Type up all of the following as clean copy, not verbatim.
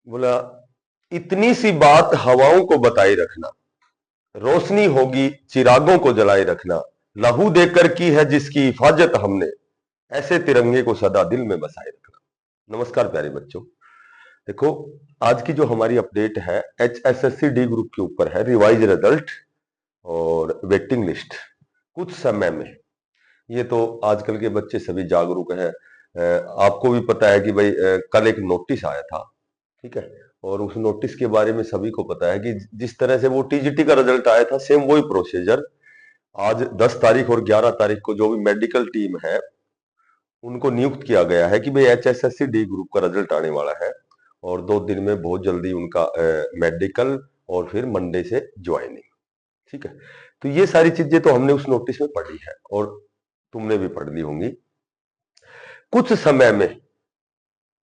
बोला, इतनी सी बात हवाओं को बताए रखना, रोशनी होगी चिरागों को जलाए रखना, लहू देकर की है जिसकी हिफाजत हमने, ऐसे तिरंगे को सदा दिल में बसाए रखना। नमस्कार प्यारे बच्चों। देखो, आज की जो हमारी अपडेट है HSSC डी ग्रुप के ऊपर है, रिवाइज रिजल्ट और वेटिंग लिस्ट कुछ समय में। ये तो आजकल के बच्चे सभी जागरूक हैं। आपको भी पता है कि भाई कल एक नोटिस आया था, ठीक है, और उस नोटिस के बारे में सभी को पता है कि जिस तरह से वो टीजीटी का रिजल्ट आया था, सेम वही प्रोसीजर आज 10 तारीख और 11 तारीख को जो भी मेडिकल टीम है उनको नियुक्त किया गया है कि भाई HSSC डी ग्रुप का रिजल्ट आने वाला है और 2 दिन में बहुत जल्दी उनका मेडिकल और फिर मंडे से ज्वाइनिंग। ठीक है, तो ये सारी चीजें तो हमने उस नोटिस में पढ़ी है और तुमने भी पढ़ ली होंगी। कुछ समय में,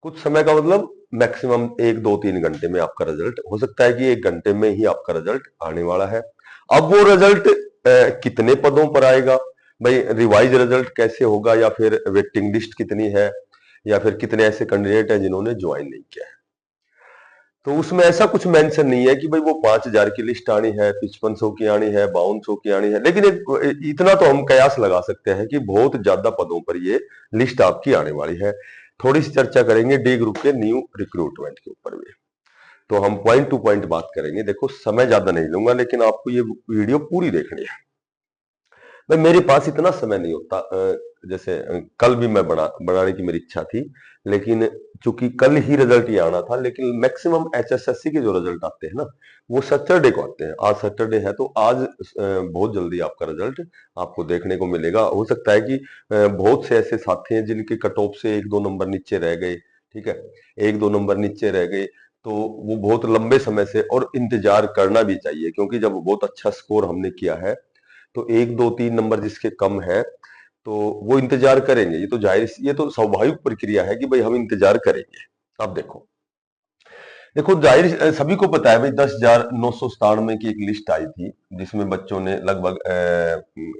कुछ समय का मतलब मैक्सिमम 1 2 3 घंटे में आपका रिजल्ट हो सकता है कि 1 घंटे में ही आपका रिजल्ट आने वाला है। अब वो रिजल्ट कितने पदों पर आएगा, भाई रिवाइज रिजल्ट कैसे होगा, या फिर वेटिंग लिस्ट कितनी है, या फिर कितने ऐसे कैंडिडेट हैं जिन्होंने ज्वाइन नहीं किया है, तो उसमें ऐसा कुछ मेंशन नहीं है कि भाई वो 5,000 की लिस्ट आनी है, 5500 की आनी है, 5200 की आनी है। लेकिन इतना तो हम कयास लगा सकते हैं कि बहुत ज्यादा पदों पर ये लिस्ट आपकी आने वाली है। थोड़ी सी चर्चा करेंगे डी ग्रुप के न्यू रिक्रूटमेंट के ऊपर भी, तो हम पॉइंट टू पॉइंट बात करेंगे। देखो, समय ज्यादा नहीं लूंगा लेकिन आपको ये वीडियो पूरी देखनी है। भाई मेरे पास इतना समय नहीं होता, जैसे कल भी मैं बनाने की मेरी इच्छा थी, लेकिन चूंकि कल ही रिजल्ट ये आना था, लेकिन मैक्सिमम HSSC के जो रिजल्ट आते हैं ना वो सैटरडे को आते हैं। आज सैटरडे है तो आज बहुत जल्दी आपका रिजल्ट आपको देखने को मिलेगा। हो सकता है कि बहुत से ऐसे साथी हैं जिनके कट ऑफ से 1 2 नंबर नीचे रह गए, ठीक है, 1 2 नंबर नीचे रह गए, तो वो बहुत लंबे समय से, और इंतजार करना भी चाहिए क्योंकि जब बहुत अच्छा स्कोर हमने किया है तो 1 2 3 नंबर जिसके कम है तो वो इंतजार करेंगे। ये तो जाहिर, ये तो स्वाभाविक प्रक्रिया है कि भाई हम इंतजार करेंगे। अब देखो, देखो जाहिर सभी को पता है भाई 10,997 की एक लिस्ट आई थी जिसमें बच्चों ने लगभग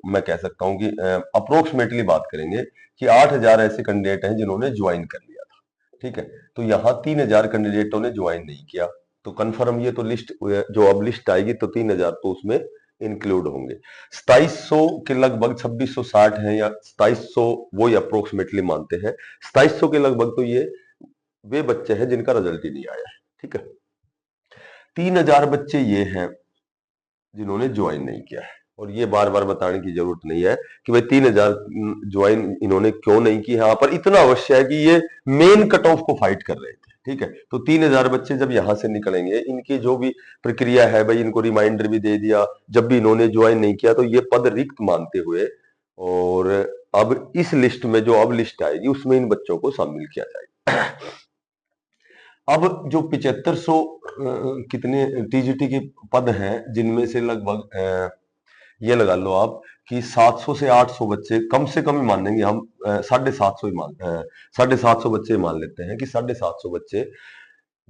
मैं कह सकता हूं कि अप्रोक्सीमेटली बात करेंगे कि 8,000 ऐसे कैंडिडेट हैं जिन्होंने ज्वाइन कर लिया था। ठीक है, तो यहाँ 3,000 कैंडिडेटों ने ज्वाइन नहीं किया, तो कंफर्म ये तो लिस्ट, जो अब लिस्ट आएगी तो 3,000 तो उसमें इंक्लूड होंगे। 2700 के लगभग 2660 है या 2700, वो ही अप्रोक्सीमेटली मानते हैं 2700 के लगभग, तो ये वे बच्चे हैं जिनका रिजल्ट ही नहीं आया है। ठीक है, 3,000 बच्चे ये हैं जिन्होंने ज्वाइन नहीं किया है, और ये बार बार बताने की जरूरत नहीं है कि भाई 3,000 ज्वाइन इन्होंने क्यों नहीं की है। यहाँ पर इतना अवश्य है कि ये मेन कट ऑफ को फाइट कर रहे थे। ठीक है, तो 3,000 बच्चे जब यहां से निकलेंगे, इनकी जो भी प्रक्रिया है भाई, इनको रिमाइंडर भी दे दिया जब भी इन्होंने ज्वाइन नहीं किया, तो ये पद रिक्त मानते हुए और अब इस लिस्ट में जो अब लिस्ट आएगी उसमें इन बच्चों को शामिल किया जाएगा। अब जो 7500 कितने टीजीटी के पद हैं, जिनमें से लगभग ये लगा लो आप कि 700 से 800 बच्चे कम से कम ही मानेंगे हम, 750 ही 750 बच्चे मान लेते हैं कि 750 बच्चे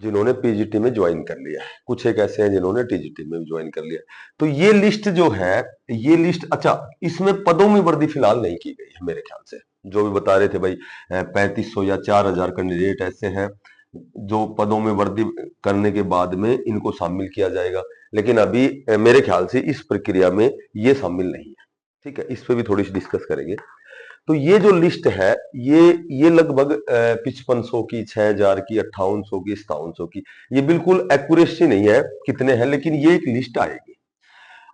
जिन्होंने पीजीटी में ज्वाइन कर लिया है। कुछ एक ऐसे हैं जिन्होंने टीजीटी में ज्वाइन कर लिया। तो ये लिस्ट जो है, ये लिस्ट, अच्छा इसमें पदों में वृद्धि फिलहाल नहीं की गई है मेरे ख्याल से। जो भी बता रहे थे भाई 3500 या 4,000 कैंडिडेट ऐसे हैं जो पदों में वृद्धि करने के बाद में इनको शामिल किया जाएगा, लेकिन अभी मेरे ख्याल से इस प्रक्रिया में ये शामिल नहीं है। ठीक है, इस पे भी थोड़ी सी डिस्कस करेंगे। तो ये जो लिस्ट है, ये लगभग 5500 की, 6,000 की, 5800 की, 5700 की, ये बिल्कुल एक्यूरेसी नहीं है कितने हैं, लेकिन ये एक लिस्ट आएगी।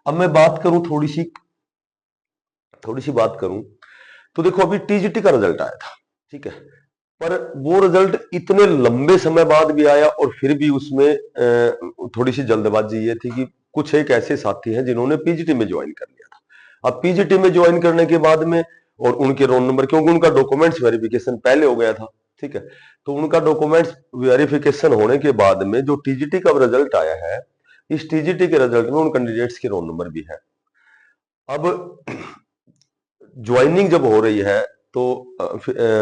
अब मैं बात करूं थोड़ी सी बात करूं, तो देखो अभी टीजीटी का रिजल्ट आया था, ठीक है, पर वो रिजल्ट इतने लंबे समय बाद भी आया और फिर भी उसमें थोड़ी सी जल्दबाजी ये थी कि कुछ एक ऐसे साथी हैं जिन्होंने पीजीटी में ज्वाइन कर लिया था। अब पीजीटी में ज्वाइन करने के बाद में, और उनके रोल नंबर, क्योंकि उनका डॉक्यूमेंट्स वेरिफिकेशन पहले हो गया था, ठीक है, तो उनका डॉक्यूमेंट्स वेरिफिकेशन होने के बाद में जो टीजीटी का रिजल्ट आया है, इस टीजीटी के रिजल्ट में उन कैंडिडेट्स के रोल नंबर भी है। अब ज्वाइनिंग जब हो रही है तो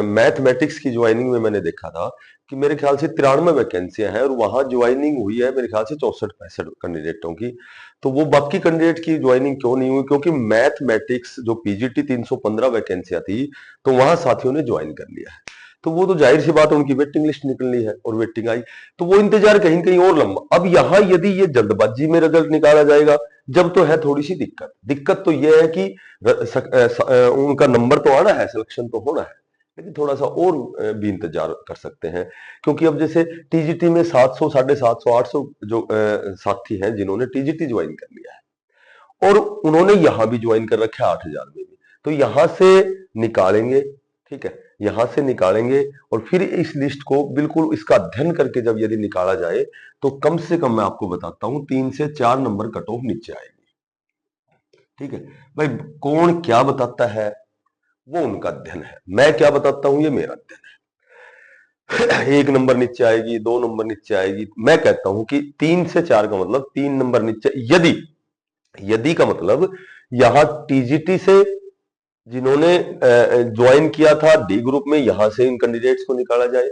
मैथमेटिक्स की ज्वाइनिंग में मैंने देखा था कि मेरे ख्याल से 93 वैकेंसियां हैं और वहां ज्वाइनिंग हुई है मेरे ख्याल से 64 65 कैंडिडेटों की। तो वो बाकी कैंडिडेट की ज्वाइनिंग क्यों नहीं हुई, क्योंकि मैथमेटिक्स जो पीजीटी 315 वैकेंसियां थी, तो वहां साथियों ने ज्वाइन कर लिया है। तो वो तो जाहिर सी बात है उनकी वेटिंग लिस्ट निकलनी है और वेटिंग आई, तो वो इंतजार कहीं कहीं और लंबा। अब यहाँ यदि ये जल्दबाजी में रिजल्ट निकाला जाएगा जब, तो है थोड़ी सी दिक्कत। दिक्कत तो ये है कि उनका नंबर तो आना है, सिलेक्शन तो होना है, लेकिन थोड़ा सा और भी इंतजार कर सकते हैं। क्योंकि अब जैसे टीजीटी में 700, 750, 800 जो साथी हैं जिन्होंने टीजीटी ज्वाइन कर लिया है, और उन्होंने यहां भी ज्वाइन कर रखा है 8000 में भी, तो यहां से निकालेंगे, ठीक है, यहां से निकालेंगे और फिर इस लिस्ट को बिल्कुल इसका अध्ययन करके जब यदि निकाला जाए तो कम से कम मैं आपको बताता हूं 3 से 4 नंबर कट ऑफ नीचे आएगी। ठीक है भाई, कौन क्या बताता है वो उनका अध्ययन है, मैं क्या बताता हूं ये मेरा अध्ययन है। 1 नंबर नीचे आएगी, 2 नंबर नीचे आएगी, मैं कहता हूं कि 3 से 4 का मतलब 3 नंबर नीचे, यदि का मतलब यहां टीजीटी से जिन्होंने ज्वाइन किया था डी ग्रुप में, यहां से इन कैंडिडेट्स को निकाला जाए।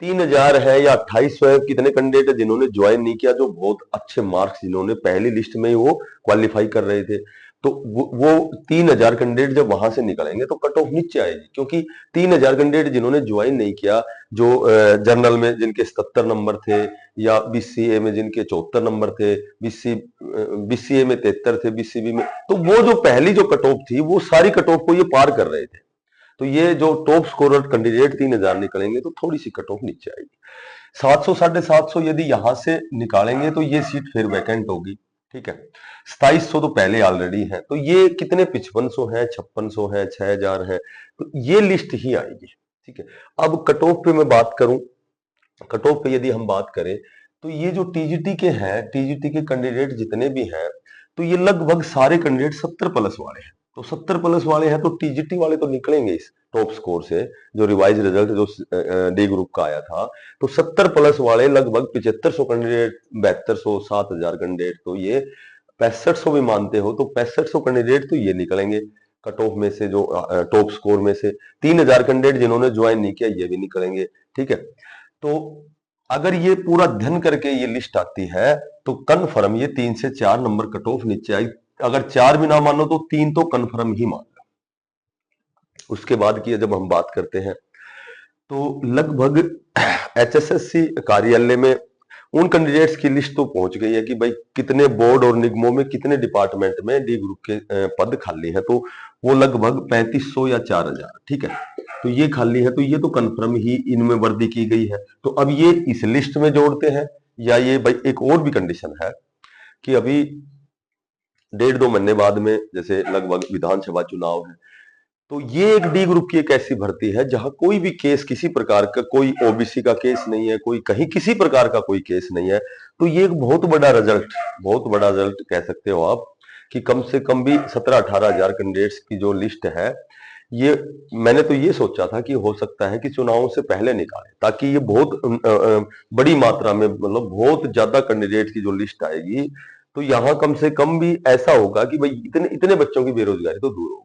3000 है या 2800 है, कितने कैंडिडेट है जिन्होंने ज्वाइन नहीं किया, जो बहुत अच्छे मार्क्स जिन्होंने पहली लिस्ट में ही वो क्वालिफाई कर रहे थे, तो वो 3000 कैंडिडेट जब वहां से निकलेंगे तो कट ऑफ नीचे आएगी। क्योंकि 3000 कैंडिडेट जिन्होंने ज्वाइन नहीं किया, जो जनरल में जिनके 77 नंबर थे, या बीसीए में जिनके 74 नंबर थे, बीसीए में 73 थे, बीसीबी में, तो वो जो पहली जो कट ऑफ थी वो सारी कट ऑफ को ये पार कर रहे थे। तो ये जो टॉप स्कोरर कैंडिडेट 3000 निकलेंगे तो थोड़ी सी कट ऑफ नीचे आएगी। 700, 750 यदि यहां से निकालेंगे तो ये सीट फिर वैकेंट होगी। ठीक है, 2700 तो पहले ऑलरेडी है, तो ये कितने 5500 है, 5600 है, 6000 है, तो ये लिस्ट ही आएगी। ठीक है, अब कट ऑफ पे मैं बात करूं, कट ऑफ पे यदि हम बात करें तो ये जो टीजीटी के हैं, टीजीटी के कैंडिडेट जितने भी हैं, तो ये लगभग सारे कैंडिडेट 70 प्लस वाले हैं। तो 70 प्लस वाले हैं तो टीजीटी वाले तो निकलेंगे इस टॉप स्कोर से, जो रिवाइज रिजल्ट जो डी ग्रुप का आया था, तो 70 प्लस वाले लगभग 7500 कैंडिडेट, 7200, 7000 कैंडिडेट, तो ये 6500 भी मानते हो तो 6500 कैंडिडेट तो ये निकलेंगे कट ऑफ में से, जो टॉप स्कोर में से। 3000 कैंडिडेट जिन्होंने ज्वाइन नहीं किया ये भी निकलेंगे। ठीक है, तो अगर ये पूरा अध्ययन करके ये लिस्ट आती है तो कन्फर्म ये 3 से 4 नंबर कट ऑफ नीचे आई। अगर 4 भी ना मानो तो 3 तो कन्फर्म ही मान लो। उसके बाद की जब हम बात करते हैं तो लगभग एचएसएससी कार्यालय में उन कैंडिडेट्स की लिस्ट तो पहुंच गई है कि भाई कितने बोर्ड और निगमों में कितने डिपार्टमेंट में डी ग्रुप के पद खाली है, तो वो लगभग 3500 या 4000। ठीक है, तो ये खाली है, तो ये तो कन्फर्म ही इनमें वर्दी की गई है। तो अब ये इस लिस्ट में जोड़ते हैं, या ये भाई एक और भी कंडीशन है कि अभी 1.5-2 महीने बाद में जैसे लगभग विधानसभा चुनाव है, तो ये एक डी ग्रुप की एक ऐसी भर्ती है जहां कोई भी केस, किसी प्रकार का कोई ओबीसी का केस नहीं है, कोई कहीं किसी प्रकार का कोई केस नहीं है, तो ये एक बहुत बड़ा रिजल्ट कह सकते हो आप, कि कम से कम भी 17-18 हजार कैंडिडेट्स की जो लिस्ट है, ये मैंने तो ये सोचा था कि हो सकता है कि चुनावों से पहले निकाले, ताकि ये बहुत बड़ी मात्रा में, मतलब बहुत ज्यादा कैंडिडेट की जो लिस्ट आएगी, तो यहाँ कम से कम भी ऐसा होगा कि भाई इतने इतने बच्चों की बेरोजगारी तो दूर हो गई।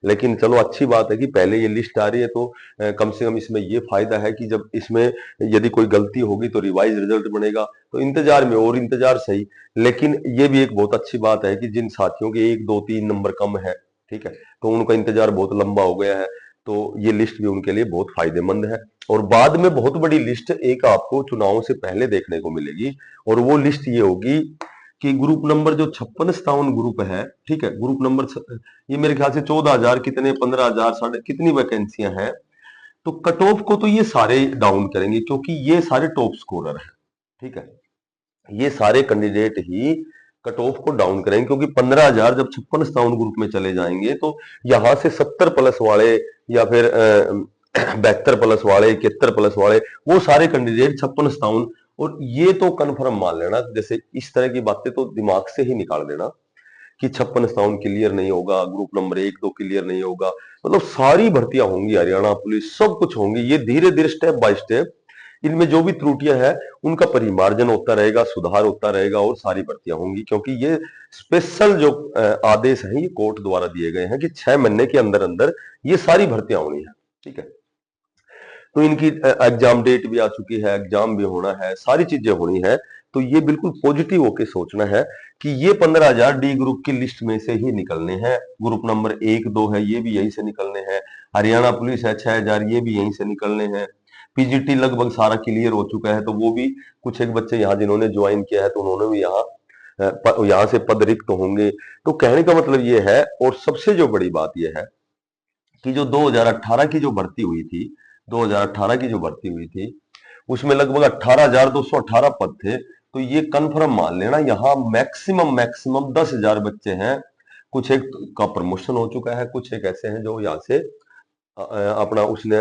लेकिन चलो अच्छी बात है कि पहले ये लिस्ट आ रही है, तो कम से कम इसमें ये फायदा है कि जब इसमें यदि कोई गलती होगी तो रिवाइज रिजल्ट बनेगा, तो इंतजार में और इंतजार सही। लेकिन ये भी एक बहुत अच्छी बात है कि जिन साथियों के 1, 2, 3 नंबर कम है, ठीक है, तो उनका इंतजार बहुत लंबा हो गया है, तो ये लिस्ट भी उनके लिए बहुत फायदेमंद है। और बाद में बहुत बड़ी लिस्ट एक आपको चुनावों से पहले देखने को मिलेगी, और वो लिस्ट ये होगी कि ग्रुप नंबर जो 56-57 ग्रुप है, ठीक है, ग्रुप नंबर ये मेरे ख्याल से 14,000 कितने, 15,000 साढ़े कितनी वैकेंसियां हैं, तो कट ऑफ को तो ये सारे डाउन करेंगे, क्योंकि ये सारे टॉप स्कोरर हैं। ठीक है, ये सारे कैंडिडेट ही कट ऑफ को डाउन करेंगे, क्योंकि 15,000 जब 56-57 ग्रुप में चले जाएंगे तो यहां से 70 प्लस वाले, या फिर 72 प्लस वाले, 71 प्लस वाले, वो सारे कैंडिडेट 56-57, और ये तो कन्फर्म मान लेना, जैसे इस तरह की बातें तो दिमाग से ही निकाल देना कि 56-57 क्लियर नहीं होगा, ग्रुप नंबर 1-2 क्लियर नहीं होगा, मतलब सारी भर्तियां होंगी, हरियाणा पुलिस सब कुछ होंगी। ये धीरे धीरे स्टेप बाय स्टेप इनमें जो भी त्रुटियां हैं उनका परिमार्जन होता रहेगा, सुधार होता रहेगा, और सारी भर्तियां होंगी। क्योंकि ये स्पेशल जो आदेश हैं ये कोर्ट द्वारा दिए गए हैं कि 6 महीने के अंदर अंदर ये सारी भर्तियां होनी है। ठीक है, तो इनकी एग्जाम डेट भी आ चुकी है, एग्जाम भी होना है, सारी चीजें होनी है। तो ये बिल्कुल पॉजिटिव होके सोचना है कि ये 15,000 डी ग्रुप की लिस्ट में से ही निकलने हैं। ग्रुप नंबर 1-2 है, ये भी यही से निकलने हैं, हरियाणा पुलिस है 6000, ये भी यहीं से निकलने हैं। पीजीटी लगभग सारा क्लियर हो चुका है, तो वो भी कुछ एक बच्चे यहाँ जिन्होंने ज्वाइन किया है तो उन्होंने भी यहाँ से पद रिक्त होंगे। तो कहने का मतलब ये है, और सबसे जो बड़ी बात यह है कि जो 2018 की जो भर्ती हुई थी, 2018 की जो भर्ती हुई थी उसमें लगभग 18,218 पद थे। तो ये कन्फर्म मान लेना, यहाँ मैक्सिमम मैक्सिमम 10,000 बच्चे हैं। कुछ एक का प्रमोशन हो चुका है, कुछ एक ऐसे हैं जो यहाँ से अपना उसने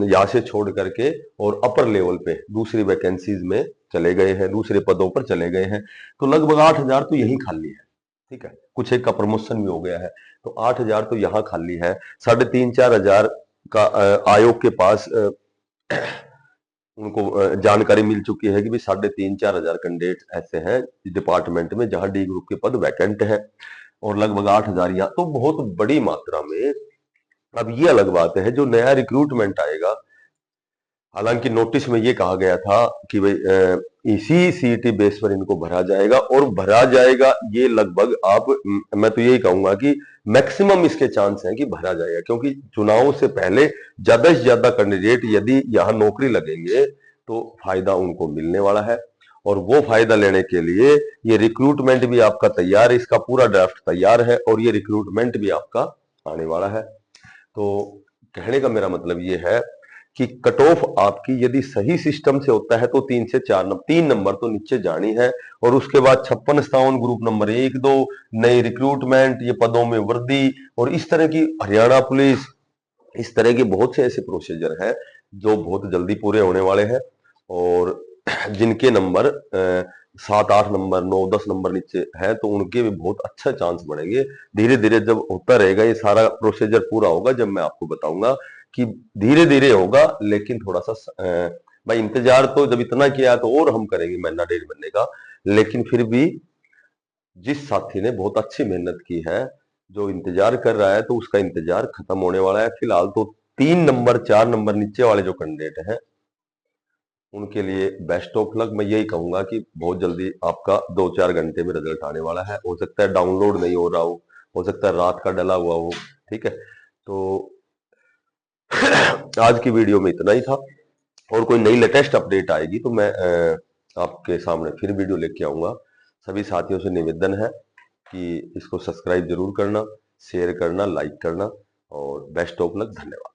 यहाँ से छोड़ करके और अपर लेवल पे दूसरी वैकेंसीज में चले गए हैं, दूसरे पदों पर चले गए हैं। तो लगभग 8,000 तो यही खाली है, ठीक है। कुछ एक का प्रमोशन भी हो गया है, तो 8,000 तो यहाँ खाली है। 3,500-4,000 का आयोग के पास उनको जानकारी मिल चुकी है कि भी 3,500-4,000 कैंडिडेट ऐसे हैं डिपार्टमेंट में जहां डी ग्रुप के पद वैकेंट है, और लगभग 8,000 यहाँ, तो बहुत बड़ी मात्रा में। अब ये अलग बात है जो नया रिक्रूटमेंट आएगा, हालांकि नोटिस में ये कहा गया था कि भाई इसी सीईटी बेस पर इनको भरा जाएगा, और भरा जाएगा ये लगभग आप, मैं तो यही कहूंगा कि मैक्सिमम इसके चांस हैं कि भरा जाएगा, क्योंकि चुनाव से पहले ज्यादा से ज्यादा कैंडिडेट यदि यहाँ नौकरी लगेंगे तो फायदा उनको मिलने वाला है। और वो फायदा लेने के लिए ये रिक्रूटमेंट भी आपका तैयार है, इसका पूरा ड्राफ्ट तैयार है, और ये रिक्रूटमेंट भी आपका आने वाला है। तो कहने का मेरा मतलब ये है कि कट ऑफ आपकी यदि सही सिस्टम से होता है तो 3 नंबर तो नीचे जानी है, और उसके बाद 56 ग्रुप नंबर 1-2, नई रिक्रूटमेंट, ये पदों में वृद्धि, और इस तरह की हरियाणा पुलिस, इस तरह के बहुत से ऐसे प्रोसीजर हैं जो बहुत जल्दी पूरे होने वाले हैं, और जिनके नंबर 7-8 नंबर 9-10 नंबर नीचे है तो उनके भी बहुत अच्छा चांस बढ़ेंगे। धीरे धीरे जब होता रहेगा ये सारा प्रोसीजर पूरा होगा, जब मैं आपको बताऊंगा कि धीरे धीरे होगा, लेकिन थोड़ा सा भाई इंतजार तो जब इतना किया तो और हम करेंगे महीना 1.5 महीने का। लेकिन फिर भी जिस साथी ने बहुत अच्छी मेहनत की है, जो इंतजार कर रहा है, तो उसका इंतजार खत्म होने वाला है। फिलहाल तो 3 नंबर 4 नंबर नीचे वाले जो कैंडिडेट हैं उनके लिए बेस्ट ऑफ लक। मैं यही कहूंगा कि बहुत जल्दी आपका 2-4 घंटे में रिजल्ट आने वाला है। हो सकता है डाउनलोड नहीं हो रहा हो सकता है रात का डला हुआ हो, ठीक है। तो आज की वीडियो में इतना ही था, और कोई नई लेटेस्ट अपडेट आएगी तो मैं आपके सामने फिर वीडियो लेके आऊंगा। सभी साथियों से निवेदन है कि इसको सब्सक्राइब जरूर करना, शेयर करना, लाइक करना, और बेस्ट ऑफ लक। धन्यवाद।